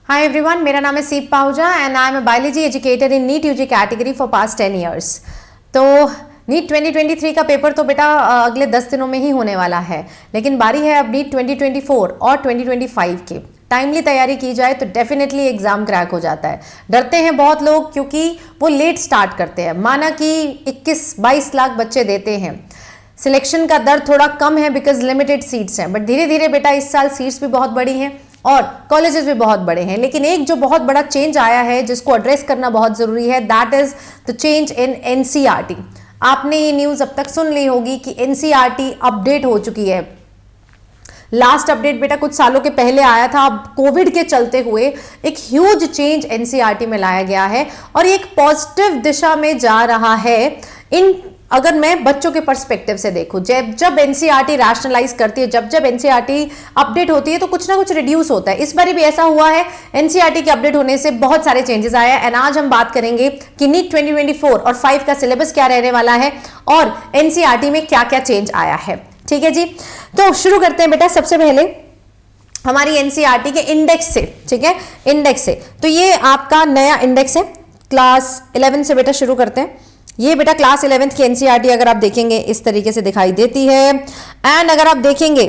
Hi everyone, मेरा नाम है Seep Pahuja and I am a biology educator in NEET UG category for past 10 years. तो NEET 2023 का paper तो बेटा अगले 10 दिनों में ही होने वाला है, लेकिन बारी है अब नीट 2024 और 2025 की। टाइमली तैयारी की जाए तो डेफिनेटली एग्जाम क्रैक हो जाता है। डरते हैं बहुत लोग क्योंकि वो लेट स्टार्ट करते हैं। माना कि 21-22 लाख बच्चे देते हैं, सिलेक्शन का दर थोड़ा कम है बिकॉज लिमिटेड सीट्स हैं, बट धीरे धीरे बेटा इस साल सीट्स भी बहुत बड़ी हैं और कॉलेजेस भी बहुत बड़े हैं। लेकिन एक जो बहुत बड़ा चेंज आया है जिसको एड्रेस करना बहुत जरूरी है, that is the change in NCERT. आपने ये न्यूज अब तक सुन ली होगी कि एनसीईआरटी अपडेट हो चुकी है। लास्ट अपडेट बेटा कुछ सालों के पहले आया था, अब कोविड के चलते हुए एक ह्यूज चेंज एनसीईआरटी में लाया गया है और ये एक पॉजिटिव दिशा में जा रहा है। अगर मैं बच्चों के पर्सपेक्टिव से देखूं, जब एनसीईआरटी रैशनलाइज करती है, जब एनसीईआरटी अपडेट होती है तो कुछ ना कुछ रिड्यूस होता है। इस बार भी ऐसा हुआ है, एनसीईआरटी के अपडेट होने से बहुत सारे चेंजेस आए हैं। एंड आज हम बात करेंगे कि नीट 2024 और 5 का सिलेबस क्या रहने वाला है और एनसीईआरटी में क्या क्या चेंज आया है। ठीक है जी, तो शुरू करते हैं बेटा। सबसे पहले हमारी एनसीईआरटी के इंडेक्स से, ठीक है, इंडेक्स से। तो ये आपका नया इंडेक्स है क्लास 11 से बेटा शुरू करते हैं। ये बेटा क्लास 11th की एनसीईआरटी अगर आप देखेंगे इस तरीके से दिखाई देती है। एंड अगर आप देखेंगे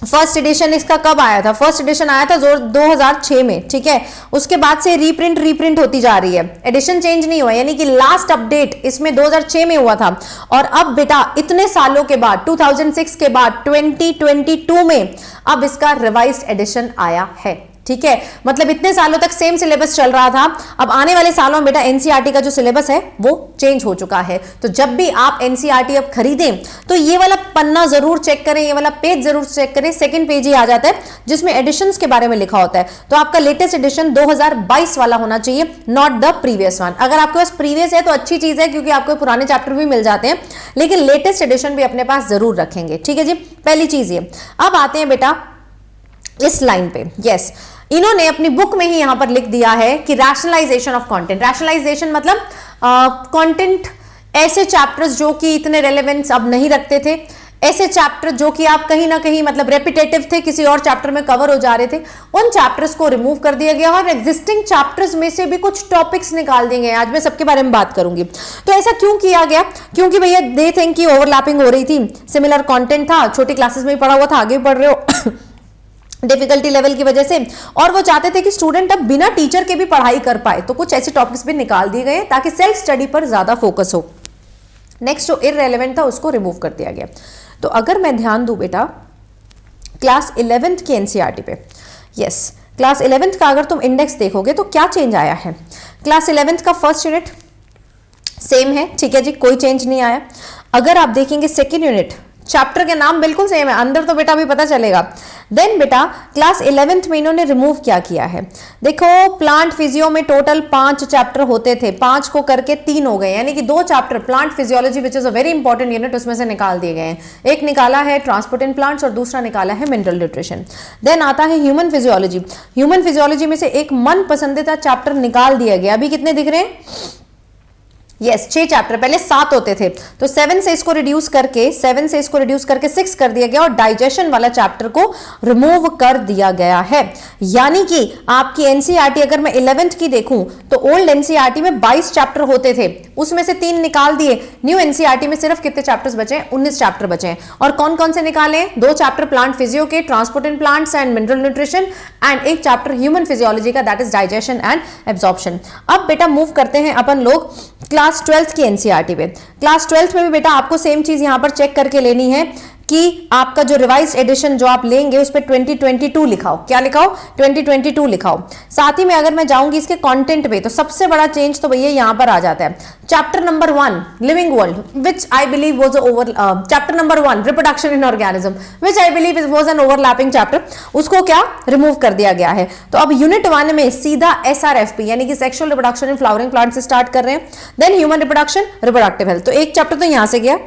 फर्स्ट एडिशन इसका कब आया था? फर्स्ट एडिशन आया था 2006 में, ठीक है। उसके बाद से रीप्रिंट होती जा रही है, एडिशन चेंज नहीं हुआ, यानी कि लास्ट अपडेट इसमें 2006 में हुआ था। और अब बेटा इतने सालों के बाद 2006 के बाद 2022 में अब इसका रिवाइज्ड एडिशन आया है। ठीक है, मतलब इतने सालों तक सेम सिलेबस चल रहा था, अब आने वाले सालों में बेटा एनसीईआरटी का जो सिलेबस है वो चेंज हो चुका है। तो जब भी आप एनसीईआरटी अब खरीदें तो ये वाला पन्ना जरूर चेक करें, ये वाला पेज जरूर चेक करें। सेकंड पेज ही आ जाता है जिसमें एडिशंस के बारे में लिखा होता है। तो आपका लेटेस्ट एडिशन 2022 वाला होना चाहिए, नॉट द प्रीवियस वन। अगर आपके पास प्रीवियस है तो अच्छी चीज है क्योंकि आपको पुराने चैप्टर भी मिल जाते हैं, लेकिन लेटेस्ट एडिशन भी अपने पास जरूर रखेंगे। ठीक है जी, पहली चीज ये। अब आते हैं बेटा इस लाइन पे। यस, इन्होंने अपनी बुक में ही यहां पर लिख दिया है कि रैशनलाइजेशन ऑफ कंटेंट। रैशनलाइजेशन मतलब कंटेंट, ऐसे चैप्टर्स जो कि इतने रेलेवेंस अब नहीं रखते थे, ऐसे चैप्टर जो कि आप कहीं ना कहीं मतलब रेपिटेटिव थे, किसी और चैप्टर में कवर हो जा रहे थे, उन चैप्टर्स को रिमूव कर दिया गया और एग्जिस्टिंग चैप्टर्स में से भी कुछ टॉपिक्स निकाल दिए गए। आज मैं सबके बारे में बात करूंगी। तो ऐसा क्यों किया गया? क्योंकि भैया दे थिंक की ओवरलैपिंग हो रही थी, सिमिलर कंटेंट था, छोटी क्लासेस में ही पढ़ा हुआ था, आगे भी पढ़ रहे हो डिफिकल्टी लेवल की वजह से, और वो चाहते थे कि स्टूडेंट अब बिना टीचर के भी पढ़ाई कर पाए। तो कुछ ऐसे टॉपिक्स भी निकाल दिए गए ताकि सेल्फ स्टडी पर ज्यादा फोकस हो। नेक्स्ट जो इररेलेवेंट था उसको रिमूव कर दिया गया। तो अगर मैं ध्यान दूं बेटा क्लास 11th की एनसीईआरटी पे, यस, क्लास 11th का अगर तुम इंडेक्स देखोगे तो क्या चेंज आया है? क्लास 11th का फर्स्ट यूनिट सेम है, ठीक है जी, कोई चेंज नहीं आया। अगर आप देखेंगे सेकेंड यूनिट, चैप्टर के नाम बिल्कुल सेम है, अंदर तो बेटा अभी पता चलेगा। देन बेटा क्लास 11th में इन्होंने रिमूव क्या किया है? देखो प्लांट फिजियो में टोटल 5 चैप्टर होते थे, 5 को करके 3 हो गए, यानी कि 2 chapter plant physiology which is a very important unit उसमें से निकाल दिए गए हैं। एक निकाला है ट्रांसपोर्ट इन प्लांट्स और दूसरा निकाला है मिनरल न्यूट्रिशन। देन आता है ह्यूमन फिजियोलॉजी। ह्यूमन फिजियोलॉजी में से एक मन पसंदीदा चैप्टर निकाल दिया गया। अभी कितने दिख रहे हैं? यस, 6 चैप्टर, पहले 7 होते थे, तो 7 से इसको रिड्यूस करके 6 कर दिया गया और डाइजेशन वाला चैप्टर को रिमूव कर दिया गया है। यानी कि आपकी एनसीईआरटी अगर मैं 11th की देखूं तो ओल्ड एनसीईआरटी में 22 चैप्टर होते थे, उसमें से 3 निकाल दिए। न्यू एनसीईआरटी में सिर्फ कितने चैप्टर्स बचे हैं? 19 चैप्टर बचे हैं। और कौन कौन से निकाले? 2 चैप्टर प्लांट फिजियो के, transport in plants and mineral nutrition, and एक चैप्टर ह्यूमन फिजियोलॉजी का, that is digestion and absorption. अब बेटा मूव करते हैं अपन लोग क्लास 12th की एनसीईआरटी पे। क्लास 12th में भी बेटा आपको सेम चीज यहां पर चेक करके लेनी है कि आपका जो रिवाइज्ड एडिशन जो आप लेंगे उस पे 2022 लिखाओ। क्या लिखाओ? 2022 लिखाओ। साथ ही में अगर मैं जाऊंगी इसके कंटेंट पे तो सबसे बड़ा चेंज तो भैया यहां पर आ जाता है। Chapter number 1 living world, which I believe was chapter number 1 reproduction in organism, which I believe was an overlapping chapter, उसको क्या रिमूव कर दिया गया है। तो अब यूनिट 1 में सीधा SRFP यानी कि sexual reproduction in flowering plant से स्टार्ट कर रहे हैं। Then human reproduction, reproductive health, तो एक चैप्टर तो यहां से गया।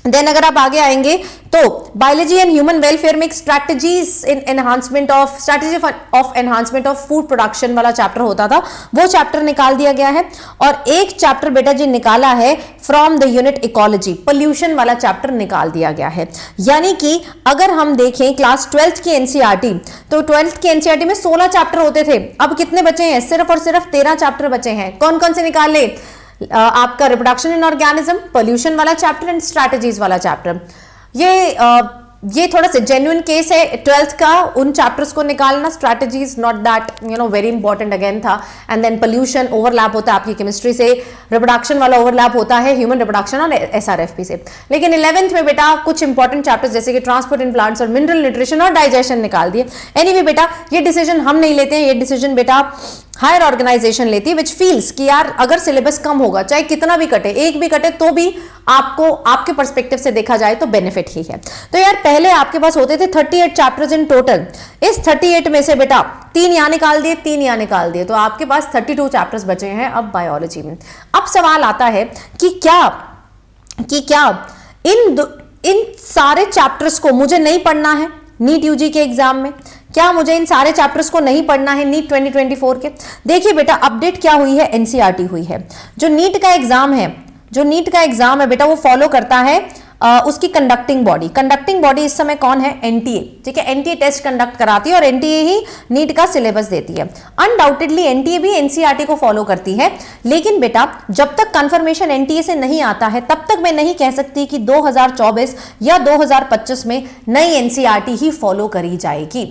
देन अगर आप आगे आएंगे तो बायोलॉजी एंड ह्यूमन वेलफेयर में strategies in enhancement of strategy of enhancement of food production वाला चैप्टर होता था, वो चैप्टर निकाल दिया गया है। और एक चैप्टर बेटा जी निकाला है from the unit ecology, pollution वाला चैप्टर निकाल दिया गया है। यानी कि अगर हम देखें क्लास 12th की एनसीईआरटी, तो 12th की एनसीईआरटी में 16 चैप्टर होते थे, अब कितने बचे हैं? सिर्फ और सिर्फ 13 चैप्टर बचे हैं। कौन कौन से निकाले? आपका रिप्रोडक्शन इन ऑर्गेनिज्म, पोल्यूशन वाला चैप्टर एंड स्ट्रैटेजीज वाला चैप्टर। ये थोड़ा सा जेन्युइन केस है 12th का, उन चैप्टर्स को निकालना। Strategies not that very important again था। एंड देन पोल्यूशन ओवरलैप होता है आपकी केमिस्ट्री से, रिप्रोडक्शन वाला ओवरलैप होता है ह्यूमन रिप्रोडक्शन और एसआरएफपी से। लेकिन 11th में बेटा कुछ इंपॉर्टेंट चैप्टर्स जैसे कि ट्रांसपोर्ट इन प्लांट्स और मिनरल न्यूट्रिशन और डाइजेशन निकाल दिए। एनीवे बेटा ये डिसीजन हम नहीं लेते हैं, ये डिसीजन बेटा हायर ऑर्गेनाइजेशन लेती है, विच फील्स कि यार अगर सिलेबस कम होगा, चाहे कितना भी कटे, एक भी कटे, तो भी आपको आपके पर्सपेक्टिव से देखा जाए तो बेनिफिट ही है। तो यार पहले आपके पास होते थे 38 चैप्टर्स इन टोटल, इस 38 में से बेटा 3 यहाँ निकाल दिए, 3 यहाँ निकाल दिए, तो आपके पास 32 चैप्टर्स बचे हैं अब बायोलॉजी में। अब सवाल आता है कि क्या इन सारे चैप्टर्स को मुझे नहीं पढ़ना है नीट यूजी के एग्जाम में? क्या मुझे इन सारे चैप्टर्स को नहीं पढ़ना है नीट 2024 के? देखिए बेटा अपडेट क्या हुई है, एनसीईआरटी हुई है। जो नीट का एग्जाम है बेटा वो फॉलो करता है उसकी कंडक्टिंग बॉडी इस समय कौन है? एनटीए। ठीक है, एनटीए टेस्ट कंडक्ट कराती है और एनटीए ही नीट का सिलेबस देती है। अनडाउटेडली एनटीए भी एनसीईआरटी को फॉलो करती है, लेकिन बेटा जब तक कंफर्मेशन एनटीए से नहीं आता है तब तक मैं नहीं कह सकती कि 2024 या 2025 में नई एनसीईआरटी ही फॉलो करी जाएगी।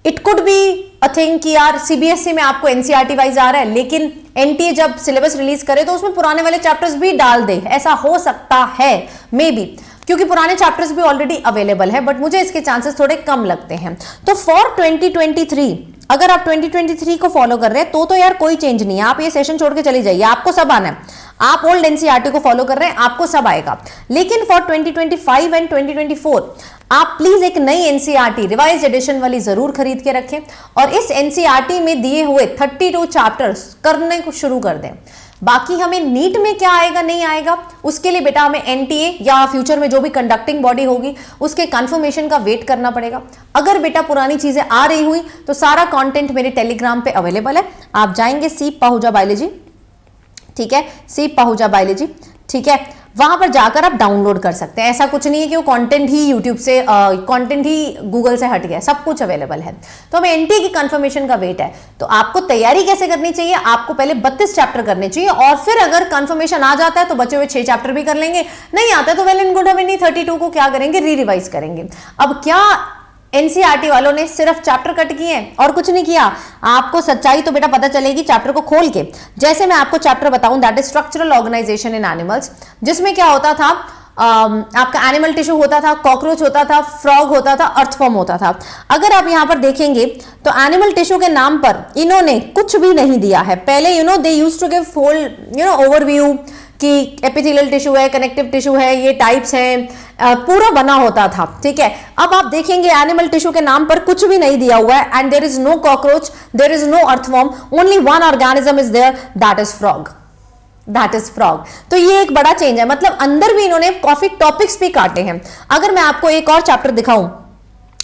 It could be a thing कि यार सीबीएसई में आपको एनसीईआरटी वाइज आ रहा है, लेकिन एनटीए जब सिलेबस रिलीज करे तो उसमें पुराने वाले चैप्टर्स भी डाल दे, ऐसा हो सकता है मे बी, क्योंकि पुराने चैप्टर्स भी ऑलरेडी अवेलेबल है, बट मुझे इसके चांसेस थोड़े कम लगते हैं। तो फॉर 2023 अगर आप 2023 को फॉलो कर रहे हैं तो यार कोई चेंज नहीं है, आप ये सेशन छोड़ के चले जाइए, आपको सब आना है। आप ओल्ड एनसीईआरटी को फॉलो कर रहे हैं, आपको सब आएगा। लेकिन फॉर 2025 एंड 2024 आप प्लीज एक नई एनसीईआरटी रिवाइज एडिशन वाली जरूर खरीद के रखें और इस एनसीईआरटी में दिए हुए 32 चैप्टर्स करने को शुरू कर दें। बाकी हमें नीट में क्या आएगा नहीं आएगा उसके लिए बेटा हमें एनटीए या फ्यूचर में जो भी कंडक्टिंग बॉडी होगी उसके कंफर्मेशन का वेट करना पड़ेगा। अगर बेटा पुरानी चीजें आ रही हुई तो सारा कंटेंट मेरे टेलीग्राम पे अवेलेबल है, आप जाएंगे सीप पाहुजा बायोलॉजी, ठीक है, सीप पाहुजा बायोलॉजी, ठीक है, वहां पर जाकर आप डाउनलोड कर सकते हैं। ऐसा कुछ नहीं है कि वो कंटेंट ही यूट्यूब से कंटेंट ही गूगल से हट गया, सब कुछ अवेलेबल है। तो हमें एनटीए की कंफर्मेशन का वेट है। तो आपको तैयारी कैसे करनी चाहिए? आपको पहले 32 चैप्टर करने चाहिए और फिर अगर कंफर्मेशन आ जाता है तो बचे हुए 6 चैप्टर भी कर लेंगे, नहीं आता तो वेल एंड गुड, हमें नहीं 32 को क्या करेंगे, री रिवाइज करेंगे। अब क्या एनसीईआरटी वालों ने सिर्फ चैप्टर कट किए हैं और कुछ नहीं किया? आपको सच्चाई तो बेटा पता चलेगी चैप्टर को खोल के। जैसे मैं आपको चैप्टर बताऊं, that is structural organisation in animals, जिसमें क्या होता था, आपका एनिमल टिश्यू होता था, कॉकरोच होता था, फ्रॉग होता था, अर्थवॉर्म होता था। अगर आप यहां पर देखेंगे तो एनिमल टिश्यू के नाम पर इन्होंने कुछ भी नहीं दिया है। पहले they used to give whole overview कि एपिथेलियल टिश्यू है, कनेक्टिव टिश्यू है, ये टाइप्स हैं, पूरा बना होता था। ठीक है, अब आप देखेंगे एनिमल टिश्यू के नाम पर कुछ भी नहीं दिया हुआ है and there is no cockroach, there is no earthworm, only one organism is there, that is frog, that is frog. तो ये एक बड़ा चेंज है, मतलब अंदर भी इन्होंने काफी टॉपिक्स भी काटे हैं। अगर मैं आपको एक और चैप्टर दिखाऊं,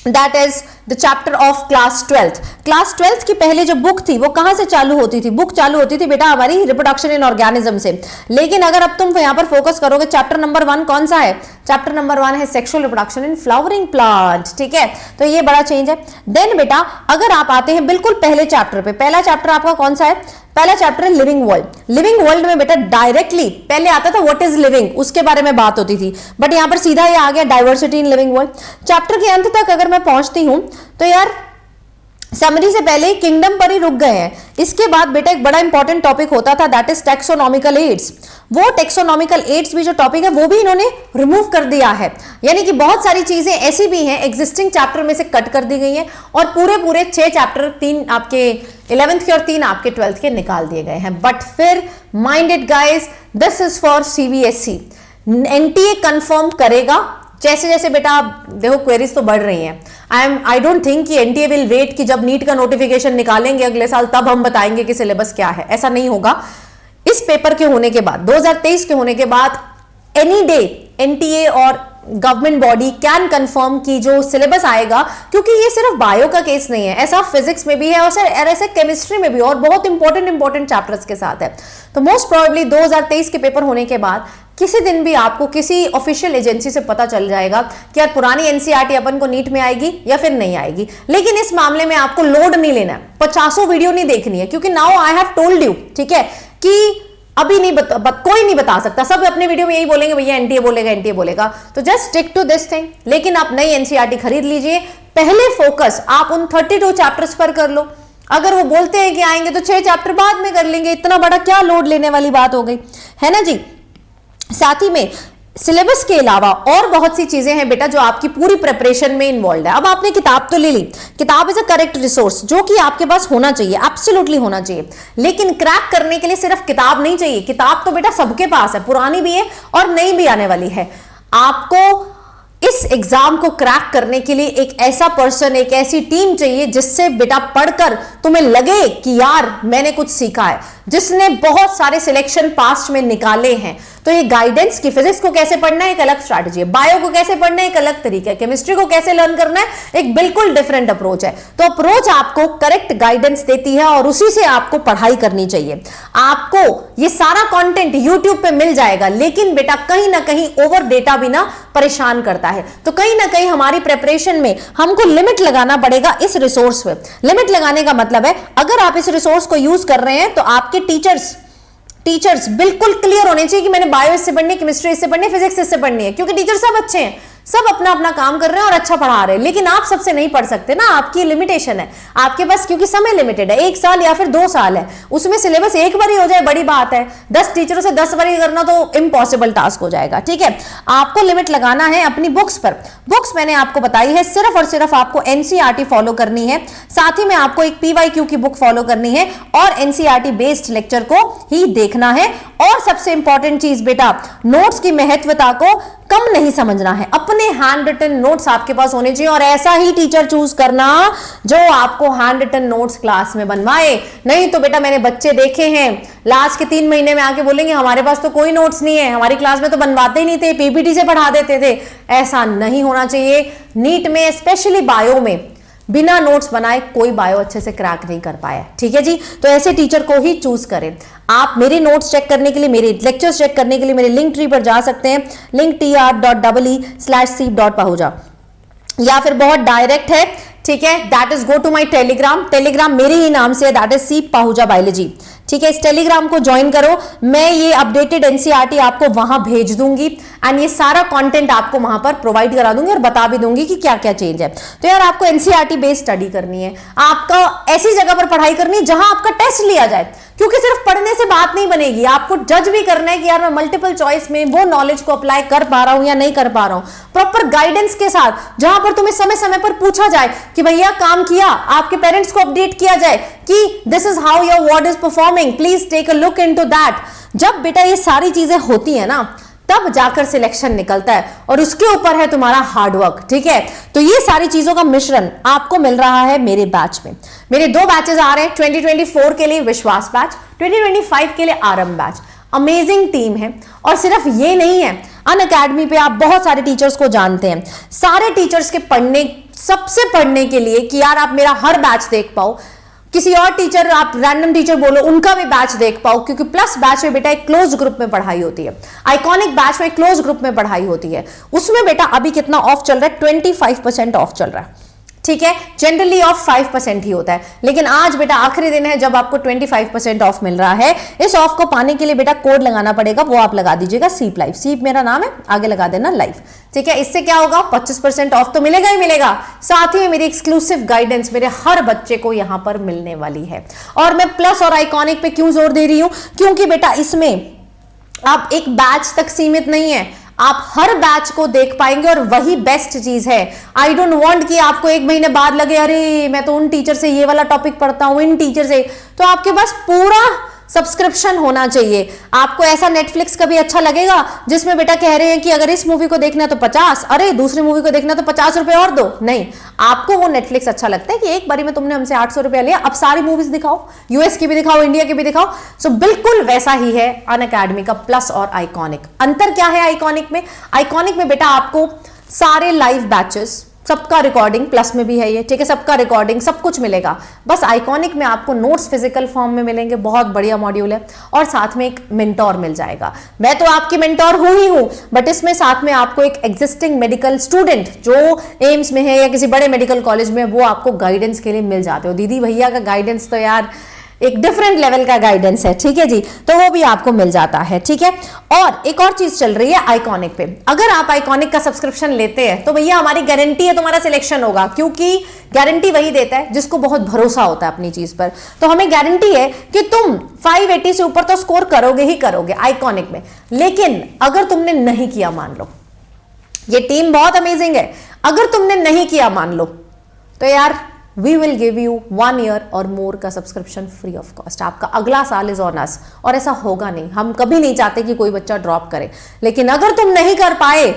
that is the chapter of class 12th। Class 12th की पहले जो बुक थी वो कहां से चालू होती थी? बुक चालू होती थी बेटा हमारी रिप्रोडक्शन इन ऑर्गेनिज्म से। लेकिन अगर अब तुम यहां पर फोकस करोगे, चैप्टर नंबर 1 कौन सा है? चैप्टर नंबर 1 है sexual reproduction in flowering plants. ठीक है, तो ये बड़ा चेंज है। देन बेटा अगर आप आते हैं बिल्कुल पहले चैप्टर पे, पहला चैप्टर आपका कौन सा है? पहला चैप्टर है लिविंग वर्ल्ड। लिविंग वर्ल्ड में बेटा डायरेक्टली पहले आता था व्हाट इज लिविंग, उसके बारे में बात होती थी, बट यहां पर सीधा ये आ गया diversity in living world. Chapter के अंत तक अगर मैं पहुंचती हूं तो यार समरी से पहले किंगडम पर ही रुक गए हैं। इसके बाद बेटा एक बड़ा इंपॉर्टेंट टॉपिक होता था, दैट इज टेक्सोनॉमिकल एड्स। वो टेक्सोनॉमिकल एड्स भी जो टॉपिक है वो भी इन्होंने रिमूव कर दिया है। यानी कि बहुत सारी चीजें ऐसी भी हैं एग्जिस्टिंग चैप्टर में से कट कर दी गई हैं और पूरे 6 चैप्टर, 3 आपके 11th के और 3 आपके 12th के निकाल दिए गए हैं। बट फिर minded guys, this is for CBSE. NTA confirm करेगा जैसे जैसे बेटा देखो क्वेरीज तो बढ़ रही हैं। आई डोंट थिंक कि एनटीए विल वेट कि जब नीट का नोटिफिकेशन निकालेंगे अगले साल तब हम बताएंगे कि सिलेबस क्या है, ऐसा नहीं होगा। इस पेपर के होने के बाद, 2023 के होने के बाद, एनी डे एनटीए और गवर्नमेंट बॉडी कैन कंफर्म कि जो सिलेबस आएगा, क्योंकि ये सिर्फ बायो का केस नहीं है, ऐसा फिजिक्स में भी है और सर ऐसे केमिस्ट्री में भी, और बहुत इंपॉर्टेंट चैप्टर्स के साथ है। तो मोस्ट प्रोबेबली 2023 के पेपर होने के बाद किसी दिन भी आपको किसी ऑफिशियल एजेंसी से पता चल जाएगा कि यार पुरानी एनसीईआरटी अपन को नीट में आएगी या फिर नहीं आएगी। लेकिन इस मामले में आपको लोड नहीं लेना है, 50 वीडियो नहीं देखनी है, क्योंकि now I have told you, ठीक है, कि अभी नहीं कोई नहीं बता सकता, सब अपने वीडियो में यही बोलेंगे भैया एनटीए बोलेगा, तो just stick to this thing. लेकिन आप नई एनसीईआरटी खरीद लीजिए, पहले फोकस आप उन 32 चैप्टर्स पर कर लो। अगर वो बोलते हैं कि आएंगे तो 6 चैप्टर बाद में कर लेंगे, इतना बड़ा क्या लोड लेने वाली बात हो गई, है ना जी। साथ ही में सिलेबस के अलावा और बहुत सी चीजें हैं बेटा जो आपकी पूरी प्रिपरेशन में इन्वॉल्व है। अब आपने किताब तो ले ली, किताब इज अ करेक्ट रिसोर्स जो कि आपके पास होना चाहिए, एब्सोल्युटली होना चाहिए, लेकिन क्रैक करने के लिए सिर्फ किताब नहीं चाहिए। किताब तो बेटा सबके पास है, पुरानी भी है और नई भी आने वाली है। आपको इस एग्जाम को क्रैक करने के लिए एक ऐसा पर्सन, एक ऐसी टीम चाहिए जिससे बेटा पढ़कर तुम्हें लगे कि यार मैंने कुछ सीखा है, जिसने बहुत सारे सिलेक्शन पास्ट में निकाले हैं। तो ये गाइडेंस की फिजिक्स को कैसे पढ़ना है एक अलग स्ट्रैटेजी है, बायो को कैसे पढ़ना है एक अलग तरीका है, केमिस्ट्री को कैसे लर्न करना है एक बिल्कुल डिफरेंट अप्रोच है। तो अप्रोच आपको करेक्ट गाइडेंस देती है और उसी से आपको पढ़ाई करनी चाहिए। आपको ये सारा कंटेंट यूट्यूब पे मिल जाएगा, लेकिन बेटा कहीं ना कहीं ओवर डेटा भी ना परेशान करता है। तो कहीं ना कहीं हमारी प्रिपरेशन में हमको लिमिट लगाना पड़ेगा इस रिसोर्स पे। लिमिट लगाने का मतलब है अगर आप इस रिसोर्स को यूज कर रहे हैं तो आपके टीचर्स बिल्कुल क्लियर होने चाहिए कि मैंने बायो इससे पढ़नी है, केमिस्ट्री इससे पढ़नी है, फिजिक्स इससे पढ़नी है, क्योंकि टीचर सब अच्छे हैं, सब अपना अपना काम कर रहे हैं और अच्छा पढ़ा रहे हैं, लेकिन आप सबसे नहीं पढ़ सकते ना, आपकी लिमिटेशन है आपके पास, क्योंकि समय लिमिटेड है, 1 साल या फिर 2 साल है, उसमें सिलेबस एक बार ही हो जाए बड़ी बात है, 10 टीचरों से 10 बार ही करना तो इम्पॉसिबल टास्क हो जाएगा। ठीक है, आपको लिमिट लगाना है अपनी बुक्स पर। बुक्स मैंने आपको बताई है, सिर्फ और सिर्फ आपको एनसीईआरटी फॉलो करनी है, साथ ही में आपको एक पीवाईक्यू की बुक फॉलो करनी है और एनसीईआरटी बेस्ड लेक्चर को ही देखना है। और सबसे इंपॉर्टेंट चीज बेटा, नोट्स की महत्वता को कम नहीं समझना है, अपने हैंड रिटन नोट्स आपके पास होने चाहिए और ऐसा ही टीचर चूज करना जो आपको हैंड रिटन नोट्स क्लास में बनवाए। नहीं तो बेटा मैंने बच्चे देखे हैं लास्ट के 3 महीने में आके बोलेंगे हमारे पास तो कोई नोट्स नहीं है, हमारी क्लास में तो बनवाते ही नहीं थे, पीपीटी से पढ़ा देते थे। ऐसा नहीं होना चाहिए। नीट में स्पेशली बायो में बिना नोट्स बनाए कोई बायो अच्छे से क्रैक नहीं कर पाया। ठीक है जी, तो ऐसे टीचर को ही चूज करें। आप मेरे नोट्स चेक करने के लिए, मेरे लेक्चर्स चेक करने के लिए मेरे लिंक ट्री पर जा सकते हैं, linktr.ee/seep.pahuja, या फिर बहुत डायरेक्ट है, ठीक है, that is go to my Telegram मेरे ही नाम से, दैट इज सीप पाहुजा बायोलॉजी। ठीक है, इस टेलीग्राम को ज्वाइन करो, मैं ये अपडेटेड एनसीईआरटी आपको वहां भेज दूंगी एंड ये सारा कंटेंट आपको वहां पर प्रोवाइड करा दूंगी और बता भी दूंगी कि क्या क्या चेंज है। तो यार आपको एनसीईआरटी बेस्ड स्टडी करनी है, आपका ऐसी जगह पर पढ़ाई करनी है जहां आपका टेस्ट लिया जाए, क्योंकि सिर्फ पढ़ने से बात नहीं बनेगी, आपको जज भी करना है कि यार मैं मल्टीपल चॉइस में वो नॉलेज को अप्लाई कर पा रहा हूं या नहीं कर पा रहा हूं, प्रॉपर गाइडेंस के साथ, जहां पर तुम्हें समय समय पर पूछा जाए कि भैया काम किया, आपके पेरेंट्स को अपडेट किया जाए कि this is how your ward is performing, please take a look into that. जब बेटा ये सारी चीजें होती है ना, तब जाकर सिलेक्शन निकलता है और उसके ऊपर है तुम्हारा हार्डवर्क। ठीक है, तो ये सारी चीजों का मिश्रण आपको मिल रहा है मेरे बैच में। मेरे 2 बैचेस आ रहे हैं, 2024 के लिए विश्वास बैच, 2025 के लिए आरंभ बैच। अमेजिंग टीम है और सिर्फ ये नहीं है, अनअकैडमी पे आप बहुत सारे टीचर्स को जानते हैं, सारे टीचर्स के सबसे पढ़ने के लिए कि यार आप मेरा हर बैच देख पाओ, किसी और टीचर, आप रैंडम टीचर बोलो उनका भी बैच देख पाओ, क्योंकि प्लस बैच में बेटा एक क्लोज ग्रुप में पढ़ाई होती है, आइकॉनिक बैच में क्लोज ग्रुप में पढ़ाई होती है, उसमें बेटा अभी कितना ऑफ चल रहा है, 25% ऑफ चल रहा है। ठीक है, जनरली ऑफ 5% ही होता है, लेकिन आज बेटा आखिरी दिन है जब आपको 25% ऑफ मिल रहा है। इस ऑफ को पाने के लिए बेटा कोड लगाना पड़ेगा, वो आप लगा दीजिएगा सीप लाइव, सीप मेरा नाम है, आगे लगा देना लाइव। ठीक है, इससे क्या होगा, 25% ऑफ तो मिलेगा ही मिलेगा, साथ ही मेरी एक्सक्लूसिव गाइडेंस मेरे हर बच्चे को यहां पर मिलने वाली है। और मैं प्लस और आइकॉनिक पे क्यों जोर दे रही हूं, क्योंकि बेटा इसमें आप एक बैच तक सीमित नहीं है, आप हर बैच को देख पाएंगे और वही बेस्ट चीज है। आई डोंट वांट कि आपको 1 महीने बाद लगे अरे मैं तो उन टीचर से ये वाला टॉपिक पढ़ता हूं, इन टीचर से, तो आपके पास पूरा सब्सक्रिप्शन होना चाहिए। आपको ऐसा नेटफ्लिक्स कभी अच्छा लगेगा जिसमें बेटा कह रहे हैं कि अगर इस मूवी को देखना तो 50, अरे दूसरी मूवी को देखना तो 50 रुपए और दो। नहीं, आपको वो नेटफ्लिक्स अच्छा लगता है कि एक बारी में तुमने हमसे 800 रुपया लिया, अब सारी मूवीज दिखाओ, यूएस की भी दिखाओ, इंडिया की भी दिखाओ। सो बिल्कुल वैसा ही है अनअकैडमी का प्लस और आइकॉनिक। अंतर क्या है आइकॉनिक में? आइकॉनिक में बेटा आपको सारे लाइव बैचेस, सबका रिकॉर्डिंग, प्लस में भी है ये, ठीक है, सबका रिकॉर्डिंग सब कुछ मिलेगा। बस आइकॉनिक में आपको नोट्स फिजिकल फॉर्म में मिलेंगे, बहुत बढ़िया मॉड्यूल है, और साथ में एक मेंटोर मिल जाएगा। मैं तो आपकी मेंटोर हूं ही हूं, बट इसमें साथ में आपको एक एग्जिस्टिंग मेडिकल स्टूडेंट जो एम्स में है या किसी बड़े मेडिकल कॉलेज में, वो आपको गाइडेंस के लिए मिल जाते हो। दीदी भैया का गाइडेंस तो यार एक डिफरेंट लेवल का गाइडेंस है, ठीक है जी, तो वो भी आपको मिल जाता है, ठीक है। और एक और चीज चल रही है आइकॉनिक पे, अगर आप आइकॉनिक का सब्सक्रिप्शन लेते हैं तो भैया हमारी गारंटी है तुम्हारा सिलेक्शन होगा, क्योंकि गारंटी वही देता है जिसको बहुत भरोसा होता है अपनी चीज पर। तो हमें गारंटी है कि तुम 580 से ऊपर तो स्कोर करोगे ही करोगे आइकॉनिक में। लेकिन अगर तुमने नहीं किया, मान लो ये टीम बहुत अमेजिंग है, अगर तुमने नहीं किया मान लो, तो यार we will give you 1 year और मोर का सब्सक्रिप्शन फ्री ऑफ कॉस्ट। आपका अगला साल इज ऑन अस, और ऐसा होगा नहीं, हम कभी नहीं चाहते कि कोई बच्चा ड्रॉप करे। लेकिन अगर तुम नहीं कर पाए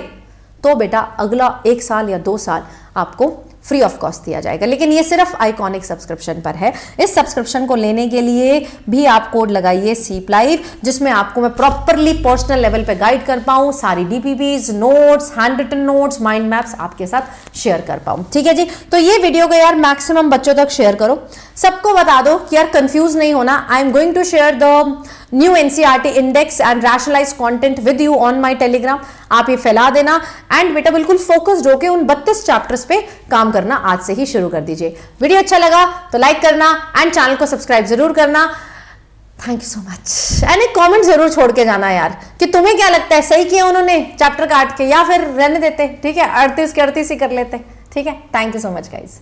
तो बेटा अगला 1 साल या 2 साल आपको फ्री ऑफ कॉस्ट दिया जाएगा। लेकिन ये सिर्फ आइकॉनिक सब्सक्रिप्शन पर है। इस सब्सक्रिप्शन को लेने के लिए भी आप कोड लगाइए सीपलाइव, जिसमें आपको मैं प्रॉपरली पर्सनल लेवल पे गाइड कर पाऊं, सारी DPPs, notes, handwritten notes, mind maps आपके साथ शेयर कर पाऊं, ठीक है जी। तो ये वीडियो को यार मैक्सिमम बच्चों तक शेयर करो, सबको बता दो कि यार कंफ्यूज नहीं होना। I am going to share the new NCERT index and rationalise content with you on my Telegram. आप ये फैला देना, एंड बेटा बिल्कुल फोकस्ड होकर उन 32 चैप्टर्स पे काम करना आज से ही शुरू कर दीजिए। वीडियो अच्छा लगा तो लाइक करना एंड चैनल को सब्सक्राइब जरूर करना। Thank you so much. And एक कमेंट जरूर छोड़ के जाना यार कि तुम्हें क्या लगता है, सही किया उन्होंने चैप्टर काट के या फिर रहने देते, ठीक है, 38 के 38 ही कर लेते, ठीक है। Thank you so much guys.